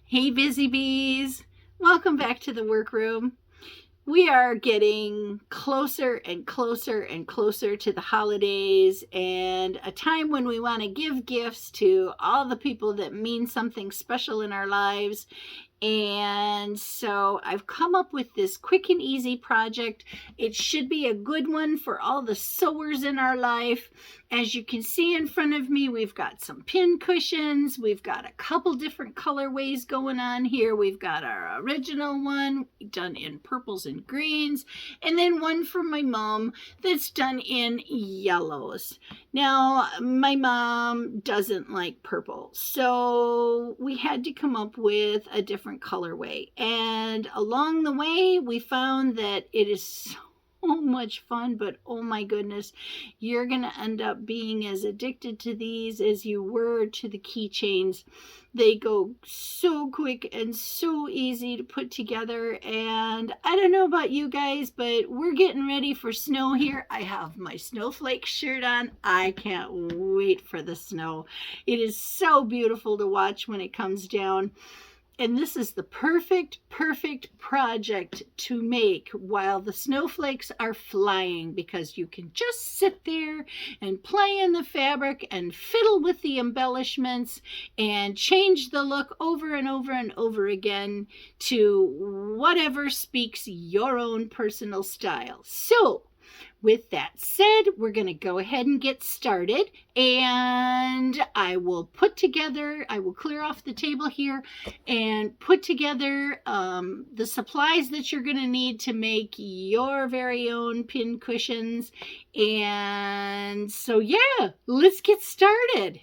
Hey, busy bees. Welcome back to the workroom. We are getting closer and closer and closer to the holidays and a time when we want to give gifts to all the people that mean something special in our lives. And so I've come up with this quick and easy project. It should be a good one for all the sewers in our life. As you can see in front of me, we've got some pin cushions. We've got a couple different colorways going on here. We've got our original one done in purples and greens, and then one for my mom that's done in yellows. Now, my mom doesn't like purple, so we had to come up with a different colorway. And along the way, we found that it is so much fun, but oh my goodness, you're going to end up being as addicted to these as you were to the keychains. They go so quick and so easy to put together. And I don't know about you guys, but we're getting ready for snow here. I have my snowflake shirt on. I can't wait for the snow. It is so beautiful to watch when it comes down. And this is the perfect project to make while the snowflakes are flying, because you can just sit there and play in the fabric and fiddle with the embellishments and change the look over and over and over again to whatever speaks your own personal style. So, with that said, we're going to go ahead and get started, and I will clear off the table here and put together the supplies that you're going to need to make your very own pin cushions. And so, yeah, let's get started.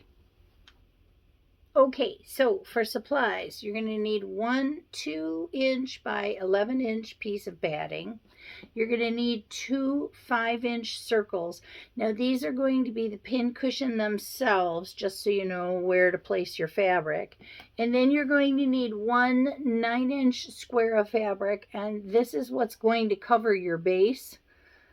Okay, so for supplies, you're going to need one 2-inch by 11-inch piece of batting. You're going to need two 5-inch circles. Now, these are going to be the pin cushion themselves, just so you know where to place your fabric. And then you're going to need one 9-inch square of fabric, and this is what's going to cover your base.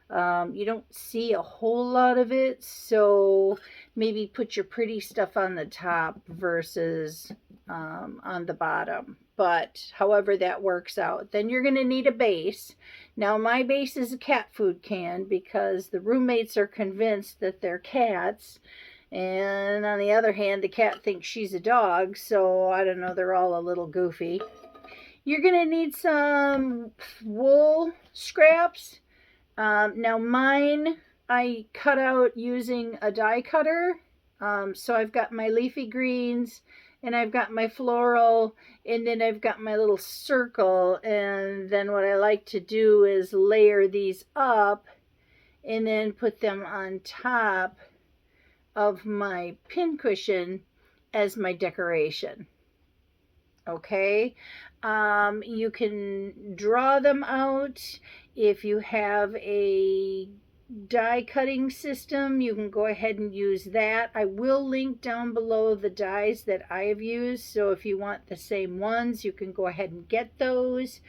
You don't see a whole lot of it, so maybe put your pretty stuff on the top versus on the bottom. But however that works out. Then you're going to need a base. Now, my base is a cat food can because the roommates are convinced that they're cats. And on the other hand, the cat thinks she's a dog, so I don't know, they're all a little goofy. You're going to need some wool scraps. Now mine, I cut out using a die cutter. So I've got my leafy greens, and I've got my floral, and then I've got my little circle. And then what I like to do is layer these up and then put them on top of my pin cushion as my decoration. Okay, you can draw them out. If you have a die cutting system, you can go ahead and use that. I will link down below the dies that I have used, so if you want the same ones, you can go ahead and get those.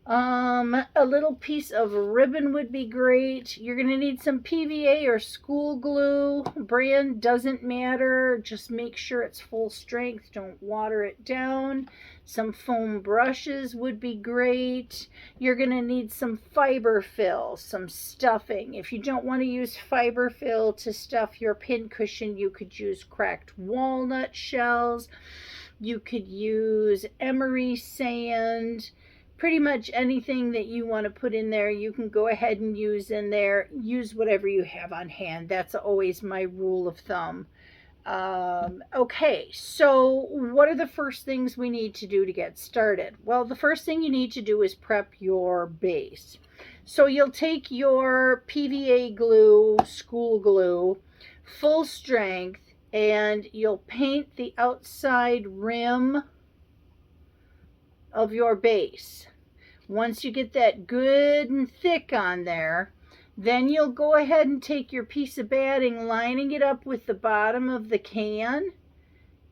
A little piece of ribbon would be great. You're going to need some PVA or school glue. Brand doesn't matter. Just make sure it's full strength. Don't water it down. Some foam brushes would be great. You're going to need some fiber fill, some stuffing. If you don't want to use fiber fill to stuff your pin cushion, you could use cracked walnut shells. You could use emery sand. Pretty much anything that you want to put in there, you can go ahead and use in there. Use whatever you have on hand. That's always my rule of thumb. Okay, so what are the first things we need to do to get started? Well, the first thing you need to do is prep your base. So you'll take your PVA glue, school glue, full strength, and you'll paint the outside rim of your base. Once you get that good and thick on there, then you'll go ahead and take your piece of batting, lining it up with the bottom of the can,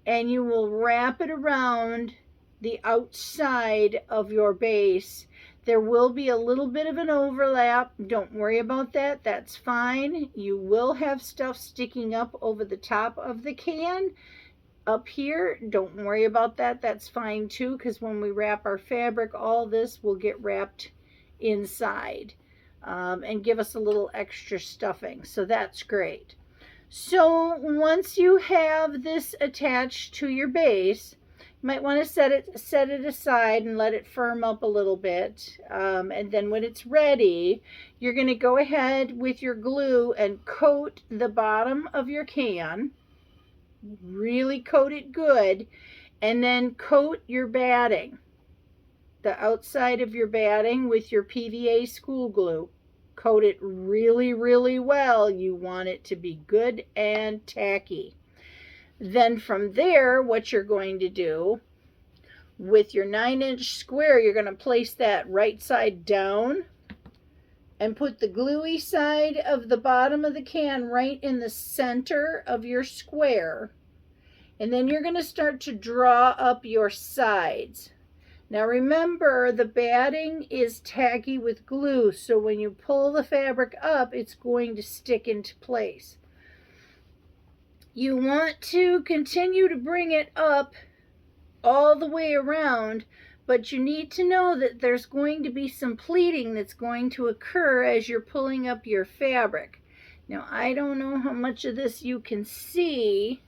and you will wrap it around the outside of your base. There will be a little bit of an overlap. Don't worry about that. That's fine. You will have stuff sticking up over the top of the can. up here. Don't worry about that. That's fine too, because when we wrap our fabric, all this will get wrapped inside and give us a little extra stuffing. So that's great. So once you have this attached to your base, you might want to set it aside and let it firm up a little bit. And then when it's ready, you're going to go ahead with your glue and coat the bottom of your can. Really coat it good. And then coat your batting, the outside of your batting, with your PVA school glue. Coat it really, really well. You want it to be good and tacky. Then from there, what you're going to do with your 9-inch square, you're going to place that right side down and put the gluey side of the bottom of the can right in the center of your square. And then you're going to start to draw up your sides. Now remember, the batting is tacky with glue, so when you pull the fabric up, it's going to stick into place. You want to continue to bring it up all the way around, but you need to know that there's going to be some pleating that's going to occur as you're pulling up your fabric. Now, I don't know how much of this you can see,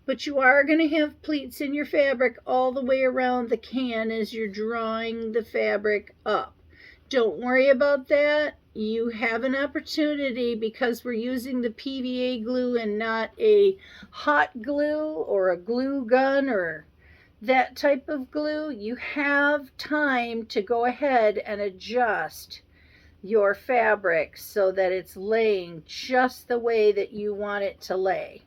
but you are going to have pleats in your fabric all the way around the can as you're drawing the fabric up. Don't worry about that. You have an opportunity, because we're using the PVA glue and not a hot glue or a glue gun or that type of glue. You have time to go ahead and adjust your fabric so that it's laying just the way that you want it to lay.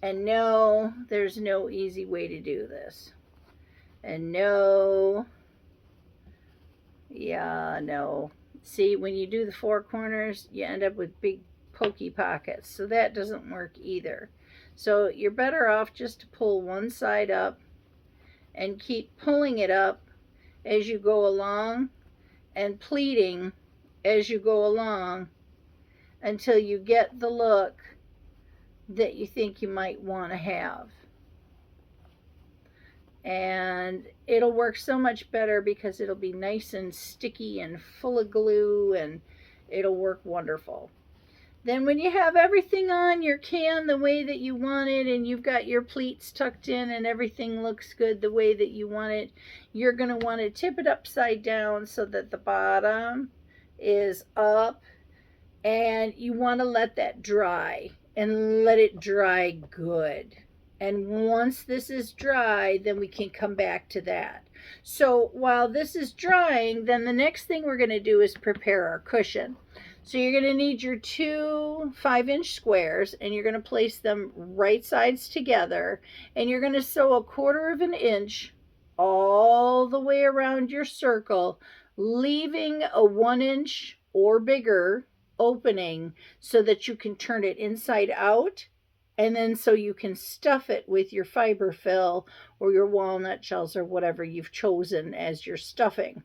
And no, there's no easy way to do this. And no, see, when you do the 4 corners, you end up with big pokey pockets. So that doesn't work either. So you're better off just to pull one side up and keep pulling it up as you go along and pleating as you go along until you get the look that you think you might want to have. And it'll work so much better because it'll be nice and sticky and full of glue, and it'll work wonderful. Then when you have everything on your can the way that you want it, and you've got your pleats tucked in and everything looks good the way that you want it, you're going to want to tip it upside down so that the bottom is up, and you want to let that dry and let it dry good. And once this is dry, then we can come back to that. So while this is drying, then the next thing we're going to do is prepare our cushion. So you're going to need your 2 5-inch squares, and you're going to place them right sides together, and you're going to sew 1/4 inch all the way around your circle, leaving a 1-inch or bigger opening so that you can turn it inside out, and then so you can stuff it with your fiber fill or your walnut shells or whatever you've chosen as your stuffing.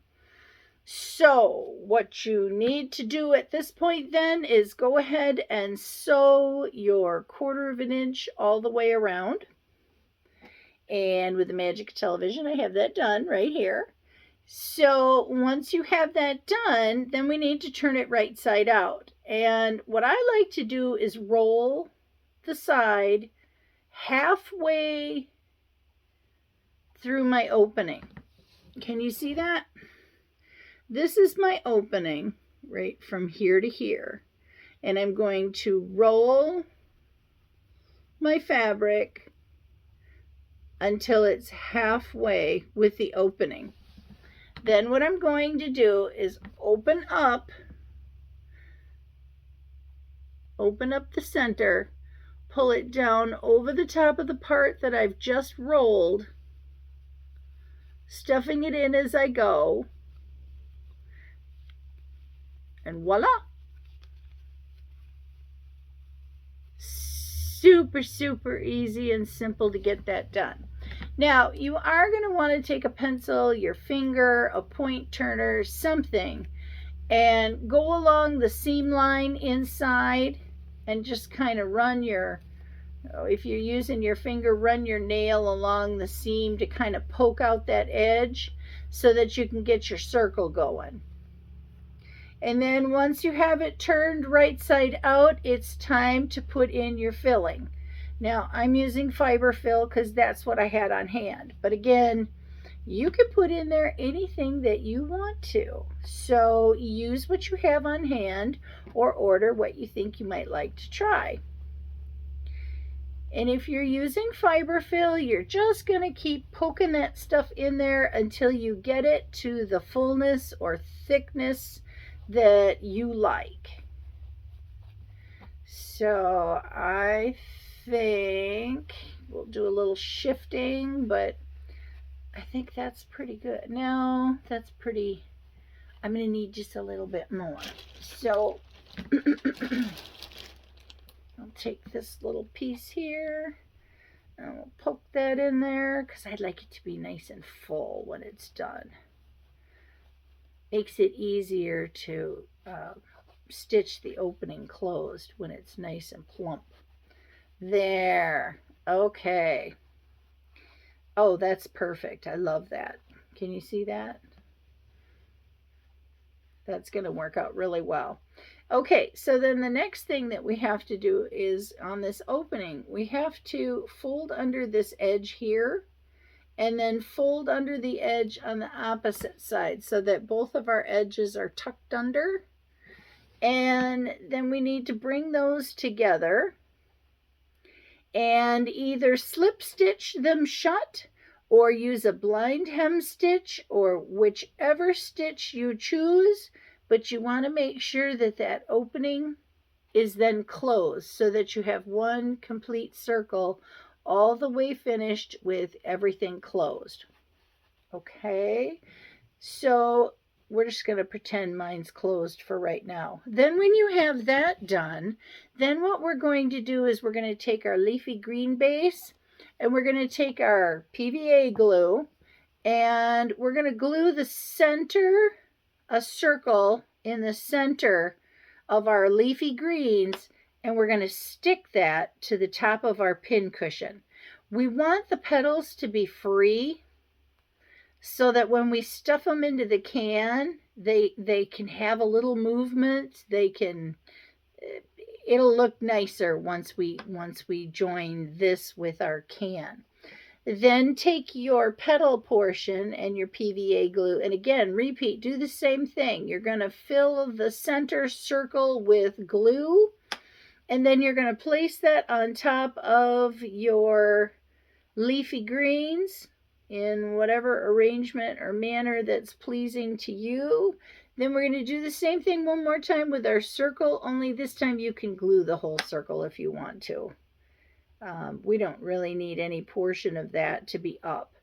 So what you need to do at this point then is go ahead and sew your 1/4 inch all the way around. And with the magic television, I have that done right here. So once you have that done, then we need to turn it right side out. And what I like to do is roll the side halfway through my opening. Can you see that? This is my opening right from here to here. And I'm going to roll my fabric until it's halfway with the opening. Then what I'm going to do is open up the center, pull it down over the top of the part that I've just rolled, stuffing it in as I go, and voila! Super, super easy and simple to get that done. Now, you are going to want to take a pencil, your finger, a point turner, something, and go along the seam line inside and just kind of run your If you're using your finger, run your nail along the seam to kind of poke out that edge so that you can get your circle going. And then once you have it turned right side out, it's time to put in your filling. Now I'm using fiber fill because that's what I had on hand. But again, you can put in there anything that you want to. So use what you have on hand or order what you think you might like to try. And if you're using fiber fill, you're just going to keep poking that stuff in there until you get it to the fullness or thickness that you like. So I think we'll do a little shifting, but I think that's pretty good. No, that's pretty, I'm going to need just a little bit more. So I'll take this little piece here and we'll poke that in there because I'd like it to be nice and full when it's done. Makes it easier to stitch the opening closed when it's nice and plump. There. Okay. Oh, that's perfect. I love that. Can you see that? That's going to work out really well. Okay, so then the next thing that we have to do is on this opening, we have to fold under this edge here and then fold under the edge on the opposite side so that both of our edges are tucked under. And then we need to bring those together and either slip stitch them shut or use a blind hem stitch or whichever stitch you choose, but you want to make sure that that opening is then closed so that you have one complete circle all the way finished with everything closed. Okay, so we're just going to pretend mine's closed for right now. Then when you have that done, then what we're going to do is we're going to take our leafy green base and we're going to take our PVA glue and we're going to glue the center, a circle in the center of our leafy greens, and we're going to stick that to the top of our pin cushion. We want the petals to be free so that when we stuff them into the can, they can have a little movement. It'll look nicer once we join this with our can. Then take your petal portion and your PVA glue, and again, repeat, do the same thing. You're going to fill the center circle with glue, and then you're going to place that on top of your leafy greens in whatever arrangement or manner that's pleasing to you. Then we're going to do the same thing one more time with our circle, only this time you can glue the whole circle if you want to. We don't really need any portion of that to be up.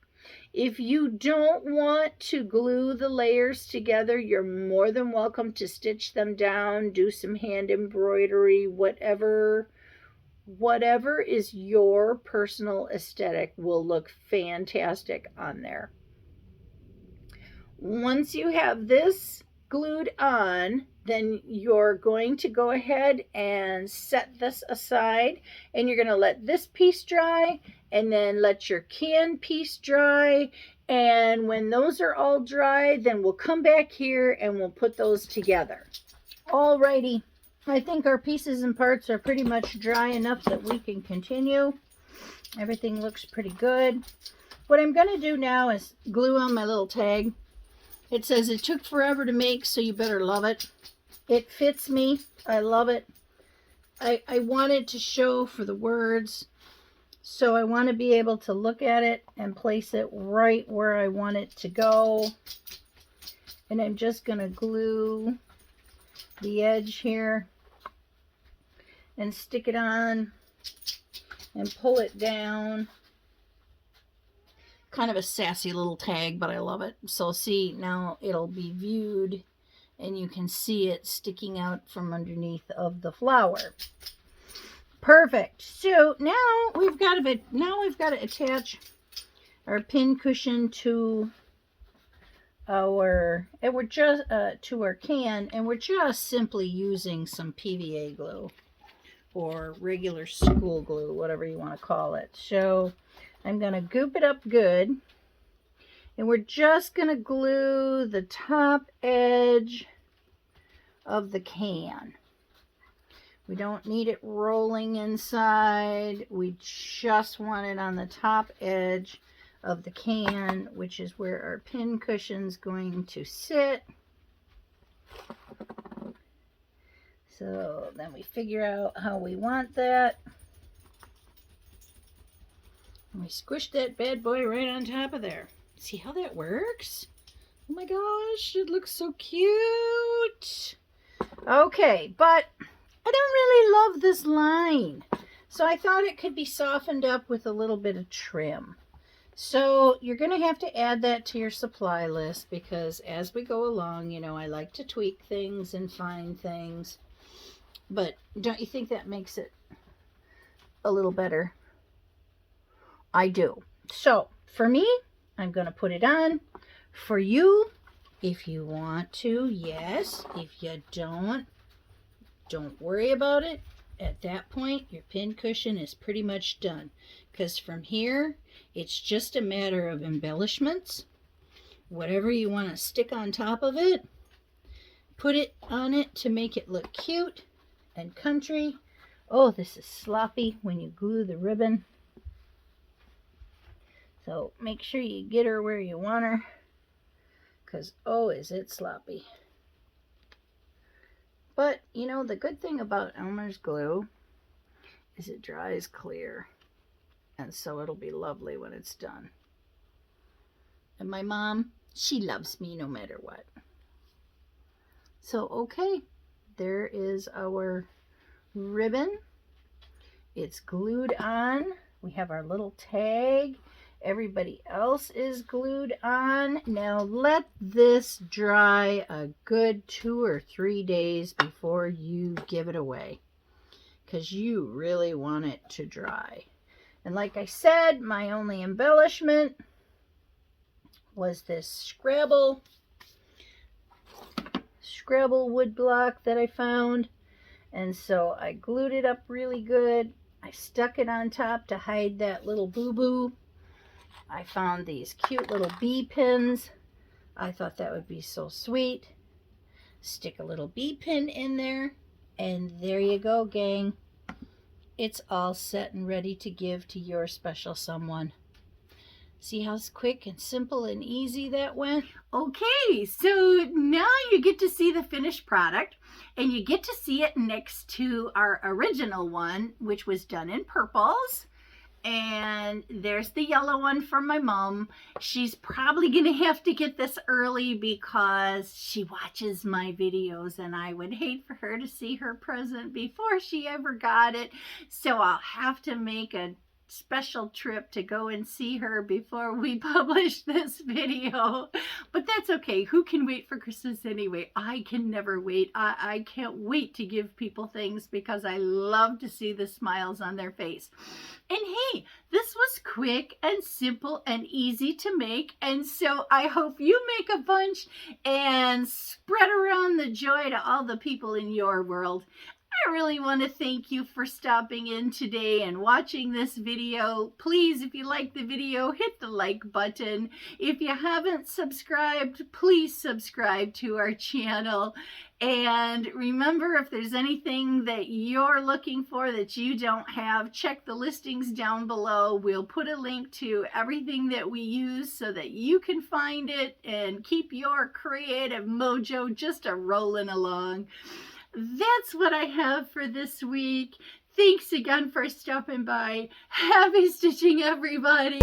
If you don't want to glue the layers together, you're more than welcome to stitch them down, do some hand embroidery, whatever is your personal aesthetic will look fantastic on there. Once you have this glued on, then you're going to go ahead and set this aside, and you're going to let this piece dry and then let your can piece dry, and when those are all dry, then we'll come back here and we'll put those together. Alrighty, I think our pieces and parts are pretty much dry enough that we can continue. Everything looks pretty good. What I'm going to do now is glue on my little tag. It says it took forever to make, so you better love it. It fits me. I love it. I want it to show for the words, so I want to be able to look at it and place it right where I want it to go. And I'm just going to glue the edge here and stick it on and pull it down. Kind of a sassy little tag, but I love it. So see, now it'll be viewed and you can see it sticking out from underneath of the flower. Perfect. So now we've got to attach our pin cushion to our can, and we're just simply using some PVA glue. or regular school glue, whatever you want to call it. So I'm going to goop it up good. And we're just going to glue the top edge of the can. We don't need it rolling inside. We just want it on the top edge of the can, which is where our pin cushion's going to sit. So then we figure out how we want that. And we squish that bad boy right on top of there. See how that works? Oh my gosh, it looks so cute. Okay, but I don't really love this line. So I thought it could be softened up with a little bit of trim. So you're going to have to add that to your supply list, because as we go along, you know, I like to tweak things and find things. But don't you think that makes it a little better? I do. So for me, I'm going to put it on. For you, if you want to, yes. If you don't worry about it. At that point, your pin cushion is pretty much done. Because from here, it's just a matter of embellishments. Whatever you want to stick on top of it, put it on it to make it look cute and country. Oh, this is sloppy when you glue the ribbon. So make sure you get her where you want her. Because, oh, is it sloppy. But, you know, the good thing about Elmer's glue is it dries clear. And so it'll be lovely when it's done. And my mom, she loves me no matter what. So, okay, there is our ribbon. It's glued on. We have our little tag. Everybody else is glued on. Now let this dry a good 2 or 3 days before you give it away, because you really want it to dry. And like I said, my only embellishment was this Scrabble wood block that I found. And so I glued it up really good. I stuck it on top to hide that little boo-boo. I found these cute little bee pins. I thought that would be so sweet. Stick a little bee pin in there, and there you go, gang. It's all set and ready to give to your special someone. See how quick and simple and easy that went? Okay, so now you get to see the finished product, and you get to see it next to our original one, which was done in purples. And there's the yellow one from my mom. She's probably going to have to get this early because she watches my videos, and I would hate for her to see her present before she ever got it. So I'll have to make a special trip to go and see her before we publish this video. But that's okay. Who can wait for Christmas anyway? I can never wait. I can't wait to give people things because I love to see the smiles on their face. And hey, this was quick and simple and easy to make, and so I hope you make a bunch and spread around the joy to all the people in your world. I really want to thank you for stopping in today and watching this video. Please, if you like the video, hit the like button. If you haven't subscribed, please subscribe to our channel. And remember, if there's anything that you're looking for that you don't have, check the listings down below. We'll put a link to everything that we use so that you can find it and keep your creative mojo just a-rolling along. That's what I have for this week. Thanks again for stopping by. Happy stitching, everybody.